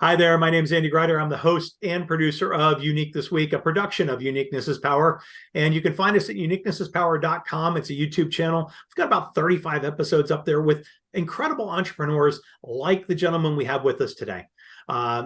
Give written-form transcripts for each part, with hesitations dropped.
Hi there, my name is Andy Grider. I'm the host and producer of Unique This Week, a production of Uniqueness is Power. And you can find us at uniquenessispower.com. It's a YouTube channel. We've got about 35 episodes up there with incredible entrepreneurs like the gentleman we have with us today.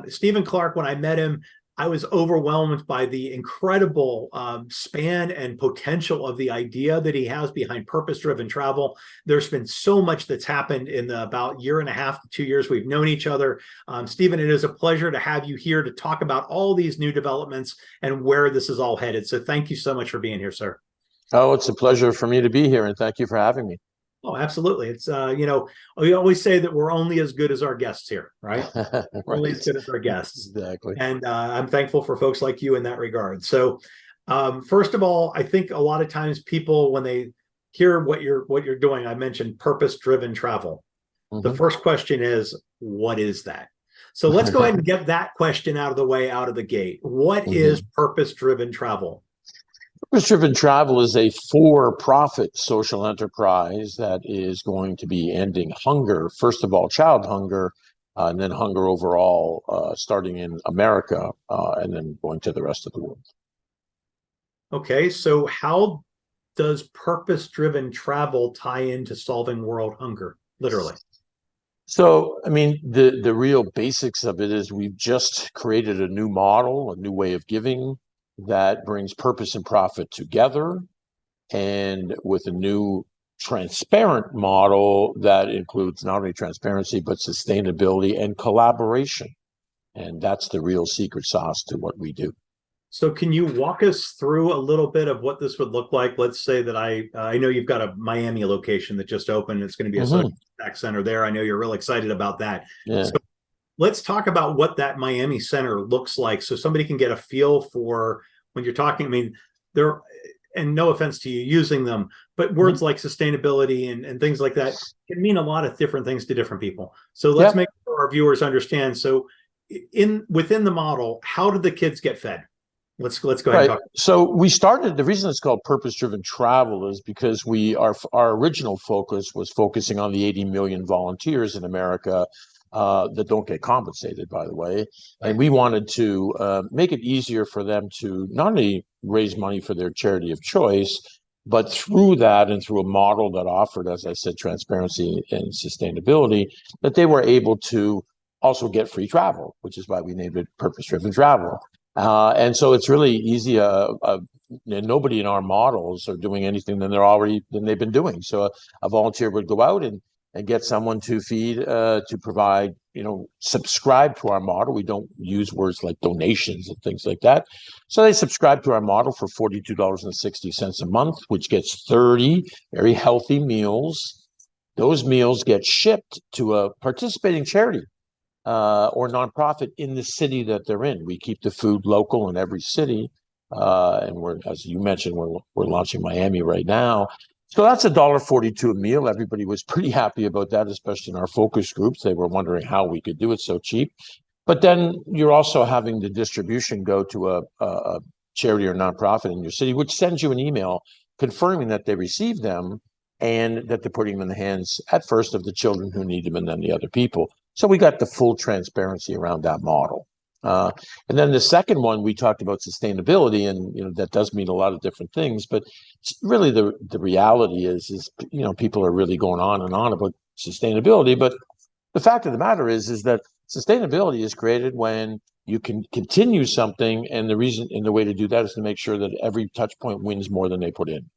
Stephen Clarke, when I met him, I was overwhelmed by the incredible span and potential of the idea that he has behind purpose-driven travel. There's been so much that's happened in the about year and a half to 2 years we've known each other. Stephen, it is a pleasure to have you here to talk about all these new developments and where this is all headed. So thank you so much for being here, sir. Oh, it's a pleasure for me to be here, and thank you for having me. Oh, absolutely. It's, we always say that we're only as good as our guests here, right? Right. Only as good as our guests. Exactly. And I'm thankful for folks like you in that regard. So first of all, I think a lot of times people, when they hear what you're doing, I mentioned purpose-driven travel. The first question is, what is that? So let's go ahead and get that question out of the way, out of the gate. What is purpose-driven travel? Purpose-driven travel is a for-profit social enterprise that is going to be ending hunger, first of all, child hunger, and then hunger overall, starting in America, and then going to the rest of the world. Okay, so how does purpose-driven travel tie into solving world hunger, literally? So, I mean, the real basics of it is we've just created a new model, a new way of giving that brings purpose and profit together, and with a new transparent model that includes not only transparency, but sustainability and collaboration. And that's the real secret sauce to what we do. So can you walk us through a little bit of what this would look like? Let's say that I know you've got a Miami location that just opened. It's going to be a social impact center there. I know you're real excited about that. Yeah. So let's talk about what that Miami center looks like so somebody can get a feel for when you're talking. I mean, there, and no offense to you using them, but words like sustainability and things like that can mean a lot of different things to different people. So let's make sure our viewers understand. So within the model, how did the kids get fed? Let's go ahead and talk. So we started, the reason it's called purpose-driven travel is because our original focus was focusing on the 80 million volunteers in America that don't get compensated, by the way. And we wanted to make it easier for them to not only raise money for their charity of choice, but through that and through a model that offered, as I said, transparency and sustainability, that they were able to also get free travel, which is why we named it purpose-driven travel. And so it's really easy. Nobody in our models are doing anything than they've been doing. So a volunteer would go out and get someone to feed, to provide, subscribe to our model. We don't use words like donations and things like that. So they subscribe to our model for $42.60 a month, which gets 30 very healthy meals. Those meals get shipped to a participating charity or nonprofit in the city that they're in. We keep the food local in every city. And we're, as you mentioned, we're launching Miami right now. So that's $1.42 a meal. Everybody was pretty happy about that, especially in our focus groups. They were wondering how we could do it so cheap. But then you're also having the distribution go to a charity or nonprofit in your city, which sends you an email confirming that they received them and that they're putting them in the hands at first of the children who need them and then the other people. So we got the full transparency around that model. And then the second one, we talked about sustainability, and that does mean a lot of different things. But really, the reality is people are really going on and on about sustainability. But the fact of the matter is that sustainability is created when you can continue something, and the way to do that is to make sure that every touch point wins more than they put in.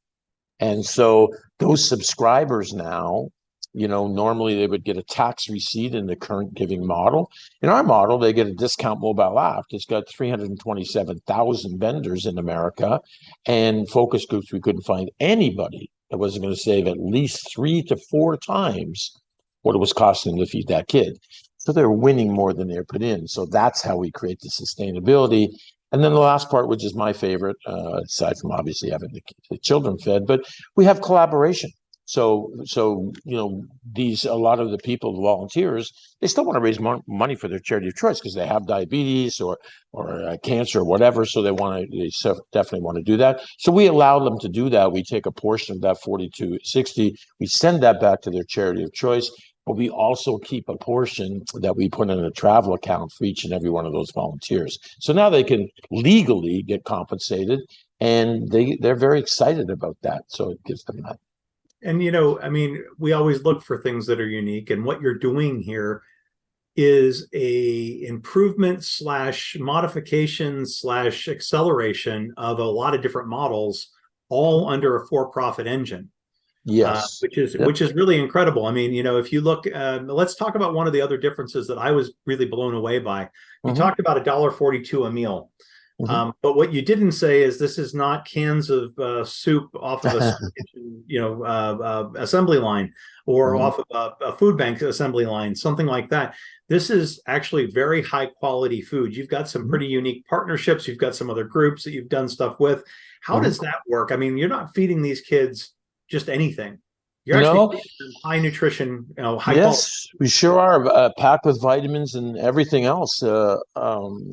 And so those subscribers now, normally they would get a tax receipt in the current giving model. In our model, they get a discount mobile app. It's got 327,000 vendors in America, and focus groups, we couldn't find anybody that wasn't going to save at least 3 to 4 times what it was costing to feed that kid. So they're winning more than they're put in. So that's how we create the sustainability. And then the last part, which is my favorite, aside from obviously having the children fed, but we have collaboration. So a lot of the people, the volunteers, they still want to raise money for their charity of choice because they have diabetes or cancer or whatever. So they definitely want to do that. So we allow them to do that. We take a portion of that $42.60, we send that back to their charity of choice, but we also keep a portion that we put in a travel account for each and every one of those volunteers. So now they can legally get compensated, and they're very excited about that. So it gives them that. And, I mean, we always look for things that are unique, and what you're doing here is a improvement slash modification slash acceleration of a lot of different models, all under a for-profit engine. Yes. Which is really incredible. I mean, if you look, let's talk about one of the other differences that I was really blown away by. You talked about $1.42 a meal. But what you didn't say is this is not cans of soup off of a kitchen, assembly line, or off of a food bank assembly line, something like that. This is actually very high quality food. You've got some pretty unique partnerships. You've got some other groups that you've done stuff with. How does that work? I mean, you're not feeding these kids just anything. You're actually feeding them high nutrition, high quality. We sure are, packed with vitamins and everything else,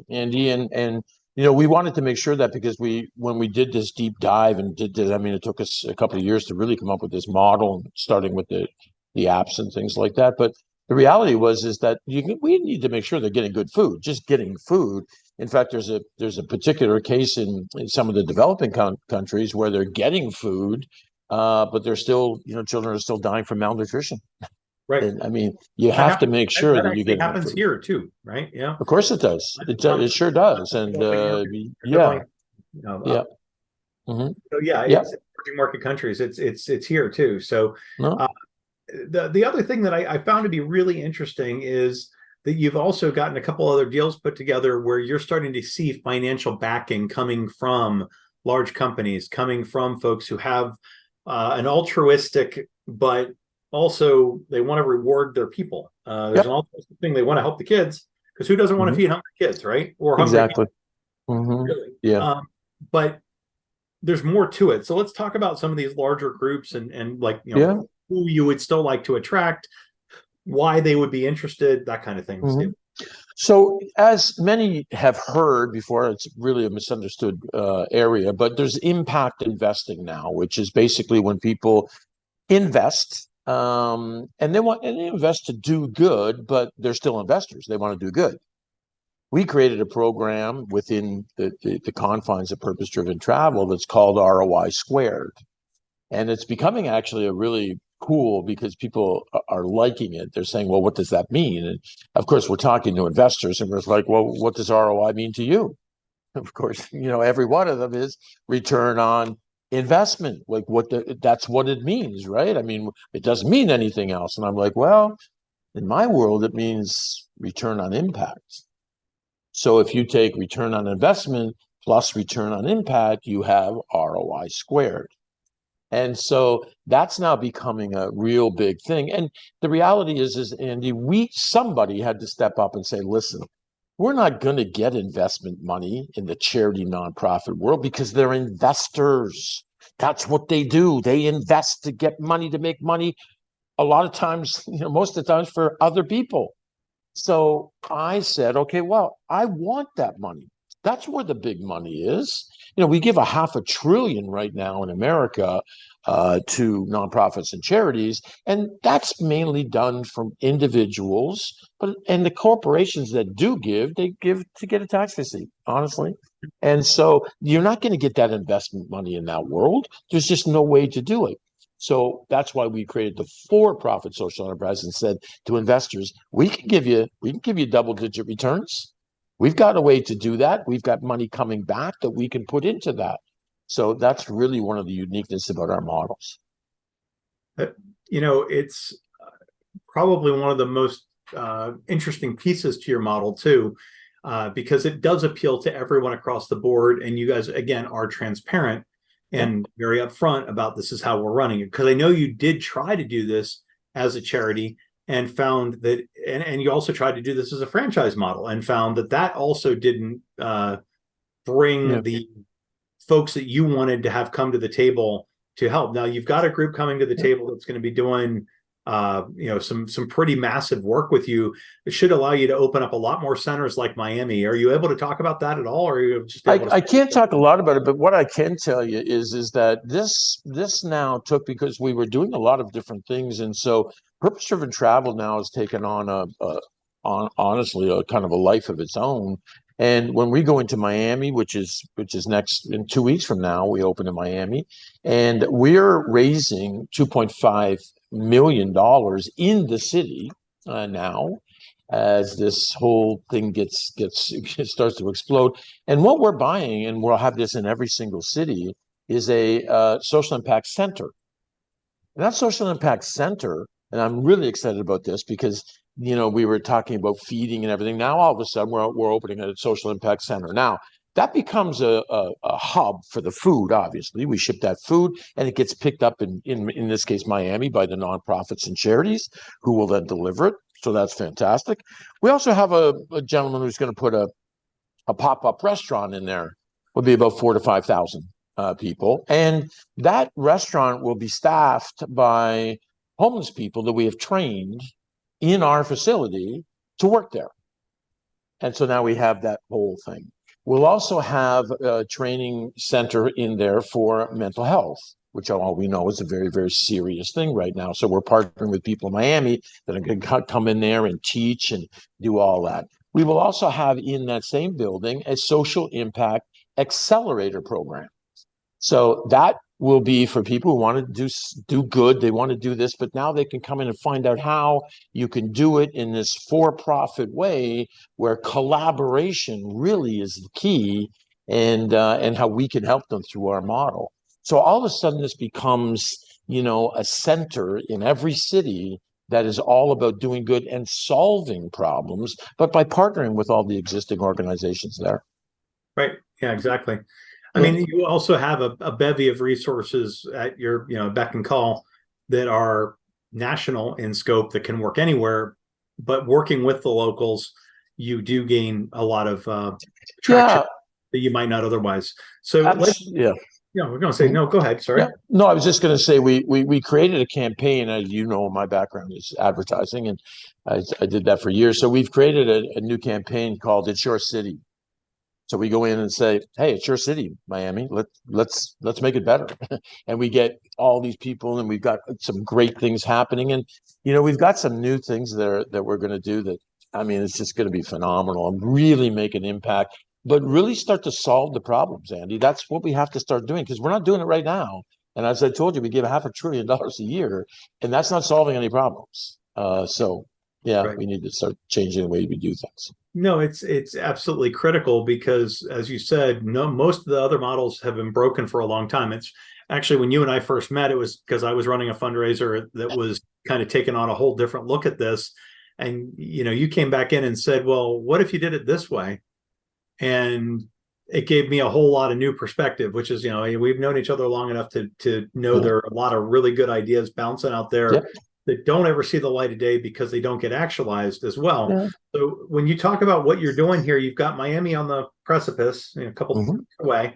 Andy. And we wanted to make sure that, because when we did this deep dive and did this, I mean, it took us a couple of years to really come up with this model, starting with the apps and things like that. But the reality is that we need to make sure they're getting good food. Just getting food. In fact, there's a particular case in some of the developing countries where they're getting food, but they're still, children are still dying from malnutrition. Right. And I mean, you have to make sure that you get. That happens here too, right? Yeah. Of course it does. It sure does. And yeah. Yeah. So yeah, it's emerging market countries. It's here too. So the other thing that I found to be really interesting is that you've also gotten a couple other deals put together where you're starting to see financial backing coming from large companies, coming from folks who have an altruistic, but also they want to reward their people. There's an altruistic thing. They want to help the kids, because who doesn't want to feed hungry kids, right? Or hungry exactly. Really. Yeah. But there's more to it. So let's talk about some of these larger groups and like, who you would still like to attract, why they would be interested, that kind of thing. So, as many have heard before, it's really a misunderstood area, but there's impact investing now, which is basically when people invest, and they invest to do good, but they're still investors. They want to do good. We created a program within the confines of purpose-driven travel that's called ROI Squared. And it's becoming actually a really cool, because people are liking it. They're saying, well, what does that mean? And of course, we're talking to investors, and we're like, well, what does ROI mean to you? Of course, every one of them is return on investment. Like that's what it means, right? I mean, it doesn't mean anything else. And I'm like, well, in my world, it means return on impact. So if you take return on investment plus return on impact, you have ROI squared. And so that's now becoming a real big thing. And the reality is Andy, somebody had to step up and say, listen, we're not going to get investment money in the charity nonprofit world, because they're investors. That's what they do. They invest to get money, to make money, a lot of times, most of the times, for other people. So I said, okay, well, I want that money. That's where the big money is. We give $500 billion right now in America to nonprofits and charities, and that's mainly done from individuals. And the corporations that do give, they give to get a tax receipt, honestly. And so you're not going to get that investment money in that world. There's just no way to do it. So that's why we created the for-profit social enterprise and said to investors, we can give you double-digit returns. We've got a way to do that. We've got money coming back that we can put into that. So that's really one of the uniqueness about our models. It's probably one of the most interesting pieces to your model too, because it does appeal to everyone across the board. And you guys, again, are transparent and very upfront about this is how we're running it. Because I know you did try to do this as a charity and found that, and you also tried to do this as a franchise model and found that also didn't bring the folks that you wanted to have come to the table to help. Now you've got a group coming to the table that's going to be doing some pretty massive work with you. It should allow you to open up a lot more centers like Miami. Are you able to talk about that at all, or are you just able to? I can't talk a lot about it, but what I can tell you is that this now took, because we were doing a lot of different things, and so purpose-driven travel now has taken on honestly a kind of a life of its own. And when we go into Miami, which is next in 2 weeks from now, we open in Miami, and we're raising $2.5 million in the city now, as this whole thing gets starts to explode. And what we're buying, and we'll have this in every single city, is a social impact center. And that social impact center, and I'm really excited about this because we were talking about feeding and everything. Now all of a sudden we're opening a social impact center. Now that becomes a hub for the food. Obviously, we ship that food, and it gets picked up in this case Miami by the nonprofits and charities, who will then deliver it. So that's fantastic. We also have a gentleman who's going to put a pop-up restaurant in there. Will be about 4,000 to 5,000 people, and that restaurant will be staffed by homeless people that we have trained in our facility to work there. And so now we have that whole thing. We'll also have a training center in there for mental health, which all we know is a very, very serious thing right now. So we're partnering with people in Miami that are going to come in there and teach and do all that. We will also have in that same building a social impact accelerator program. So that will be for people who want to do good. They want to do this, but now they can come in and find out how you can do it in this for-profit way, where collaboration really is the key, and how we can help them through our model. So all of a sudden, this becomes a center in every city that is all about doing good and solving problems, but by partnering with all the existing organizations there. Right. Yeah, exactly. I mean, you also have a bevy of resources at your, beck and call that are national in scope that can work anywhere, but working with the locals, you do gain a lot of traction that you might not otherwise. So we're going to say, no, go ahead. Sorry. Yeah. No, I was just going to say, we created a campaign. As you know, my background is advertising, and I did that for years. So we've created a new campaign called It's Your City. So we go in and say, hey, it's your city, Miami. Let's make it better. And we get all these people, and we've got some great things happening. And, we've got some new things that we're going to do that, I mean, it's just going to be phenomenal and really make an impact, but really start to solve the problems, Andy. That's what we have to start doing, because we're not doing it right now. And as I told you, we give $500 billion a year, and that's not solving any problems. Right. We need to start changing the way we do things. No, it's absolutely critical, because, as you said, most of the other models have been broken for a long time. It's actually, when you and I first met, it was because I was running a fundraiser that was kind of taking on a whole different look at this. And, you came back in and said, well, what if you did it this way? And it gave me a whole lot of new perspective, which is, we've known each other long enough to know there are a lot of really good ideas bouncing out there that don't ever see the light of day because they don't get actualized as well. Yeah. So when you talk about what you're doing here, you've got Miami on the precipice, a couple away,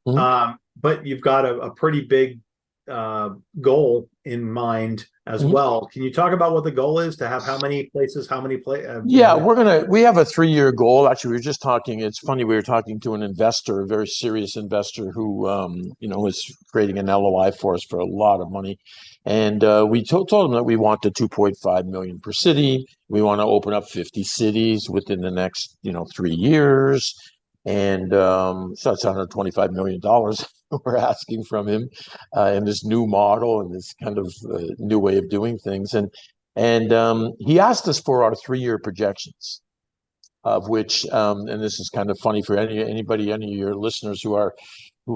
but you've got a pretty big goal in mind as well. Can you talk about what the goal is, to have how many places, we have a 3-year goal. Actually, we were just talking, it's funny, we were talking to an investor, a very serious investor who is creating an LOI for us for a lot of money. And we told him that we want the 2.5 million per city. We want to open up 50 cities within the next 3 years. And so that's $125 million we're asking from him in this new model and this kind of new way of doing things. And he asked us for our 3-year projections, of which, and this is kind of funny for any of your listeners who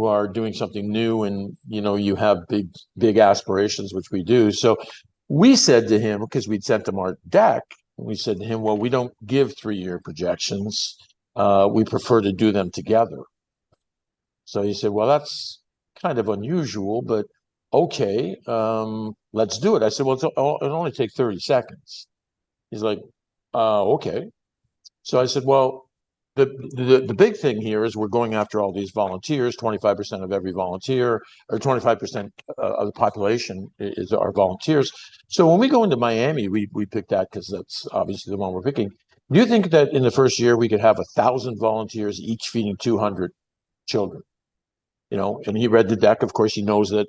are doing something new, and you have big aspirations, which we do. So we said to him, because we'd sent him our deck, we said to him, well, we don't give 3-year projections. We prefer to do them together. So he said, well, that's kind of unusual, but okay, let's do it. I said, well, it'll only take 30 seconds. He's like, okay. So I said, well, the big thing here is we're going after all these volunteers. 25% of every volunteer, or 25% of the population is our volunteers. So when we go into Miami, we pick that because that's obviously the one we're picking. Do you think that in the first year we could have 1,000 volunteers each feeding 200 children? And he read the deck. Of course, he knows that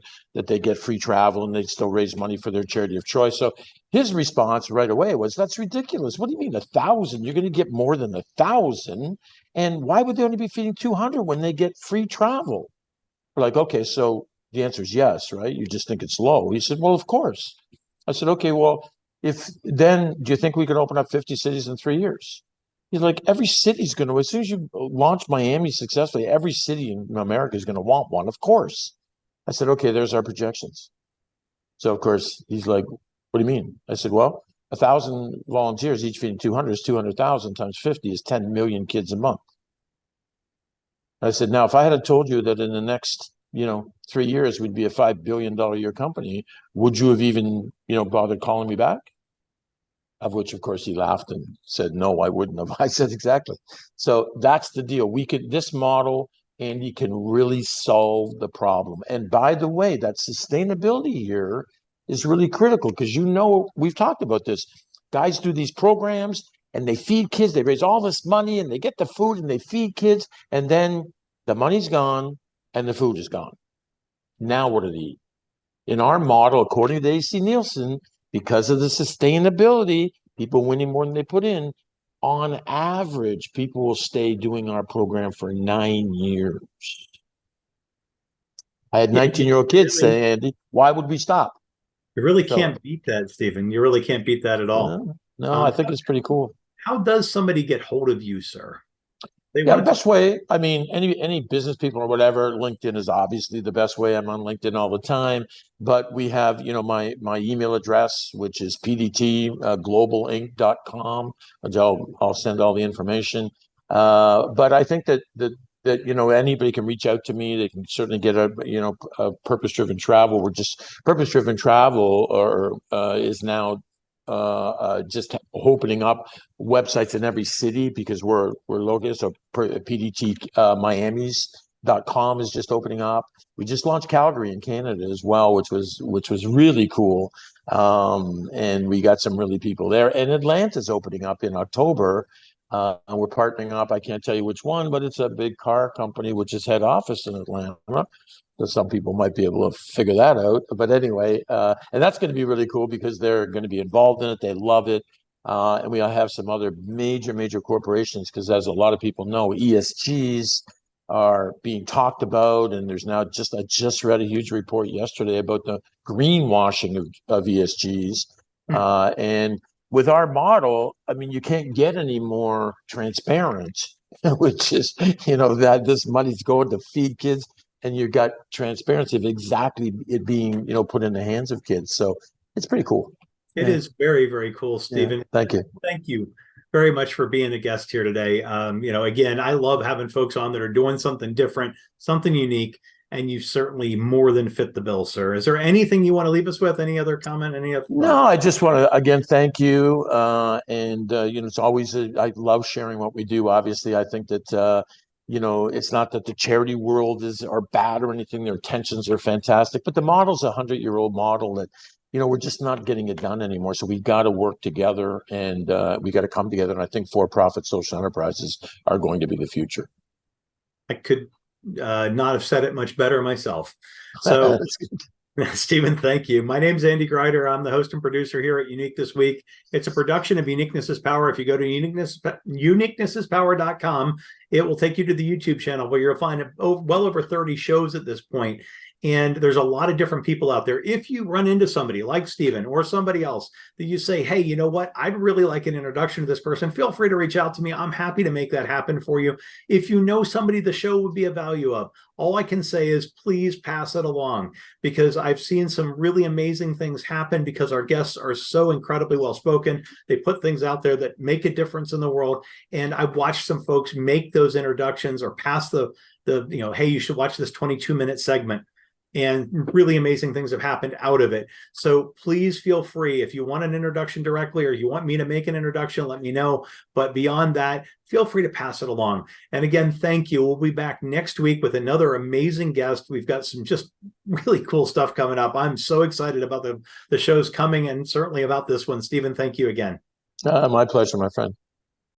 they get free travel and they still raise money for their charity of choice. So his response right away was, "That's ridiculous. What do you mean 1,000? You're going to get more than 1,000. And why would they only be feeding 200 when they get free travel?" We're like, "Okay, so the answer is yes, right? You just think it's low." He said, "Well, of course." I said, "Okay, well, if then do you think we can open up 50 cities in 3 years?" He's like, "Every city's going to, as soon as you launch Miami successfully, every city in America is going to want one, of course." I said, "Okay, there's our projections." So, of course, he's like, "What do you mean?" I said, "Well, 1,000 volunteers, each feeding 200 is 200,000 times 50 is 10 million kids a month." I said, "Now, if I had told you that in the next, 3 years, we'd be a $5 billion a year company, would you have even, bothered calling me back?" Of which, of course, he laughed and said, "No, I wouldn't have." I said, "Exactly." So that's the deal. This model, Andy, can really solve the problem. And by the way, that sustainability here is really critical because, we've talked about this. Guys do these programs and they feed kids. They raise all this money and they get the food and they feed kids. And then the money's gone and the food is gone. Now what do they eat? In our model, according to AC Nielsen, because of the sustainability, people winning more than they put in, on average, people will stay doing our program for 9 years. I had 19-year-old kids say, "Andy, why would we stop?" You really can't beat that, Stephen. You really can't beat that at all. No, I think it's pretty cool. How does somebody get hold of you, sir? They Yeah, the want best way, I mean, any business people or whatever, LinkedIn is obviously the best way. I'm on LinkedIn all the time, but we have, my email address, which is pdtglobalinc.com, which I'll send all the information. But I think that anybody can reach out to me. They can certainly get a purpose-driven travel. Purpose-driven travel is now just opening up websites in every city because we're located. So PDT Miami's.com is just opening up. We just launched Calgary in Canada as well, which was really cool. And we got some really people there. And Atlanta's opening up in October. And we're partnering up. I can't tell you which one, but it's a big car company which is head office in Atlanta. So some people might be able to figure that out. But anyway, and that's going to be really cool because they're going to be involved in it. They love it. And we have some other major corporations because, as a lot of people know, ESGs are being talked about. And there's now I just read a huge report yesterday about the greenwashing of ESGs. And with our model, I mean, you can't get any more transparent, which is, that this money's going to feed kids. And you got transparency of exactly it being, put in the hands of kids. So it's pretty cool. It is very, very cool, Stephen. Yeah, thank you. Thank you very much for being a guest here today. Again, I love having folks on that are doing something different, something unique, and you certainly more than fit the bill, sir. Is there anything you want to leave us with? Any other comment? Any other? No, I just want to, again, thank you. It's always, I love sharing what we do. Obviously, I think that, it's not that the charity world are bad or anything. Their intentions are fantastic, but the model's a 100-year-old model that, we're just not getting it done anymore. So we've got to work together and we got to come together. And I think for-profit social enterprises are going to be the future. I could not have said it much better myself. So, Stephen, thank you. My name's Andy Greider. I'm the host and producer here at Unique This Week. It's a production of Uniqueness is Power. If you go to uniquenessispower.com, it will take you to the YouTube channel where you'll find well over 30 shows at this point. And there's a lot of different people out there. If you run into somebody like Stephen or somebody else that you say, "Hey, you know what? I'd really like an introduction to this person," feel free to reach out to me. I'm happy to make that happen for you. If you know somebody the show would be a value of, all I can say is please pass it along, because I've seen some really amazing things happen because our guests are so incredibly well spoken. They put things out there that make a difference in the world. And I've watched some folks make those introductions or pass the hey, you should watch this 22-minute segment. and really amazing things have happened out of it. So please feel free, if you want an introduction directly or you want me to make an introduction, let me know. But beyond that, feel free to pass it along. And again, thank you. We'll be back next week with another amazing guest. We've got some just really cool stuff coming up. I'm so excited about the shows coming, and certainly about this one. Stephen, thank you again. My pleasure, my friend.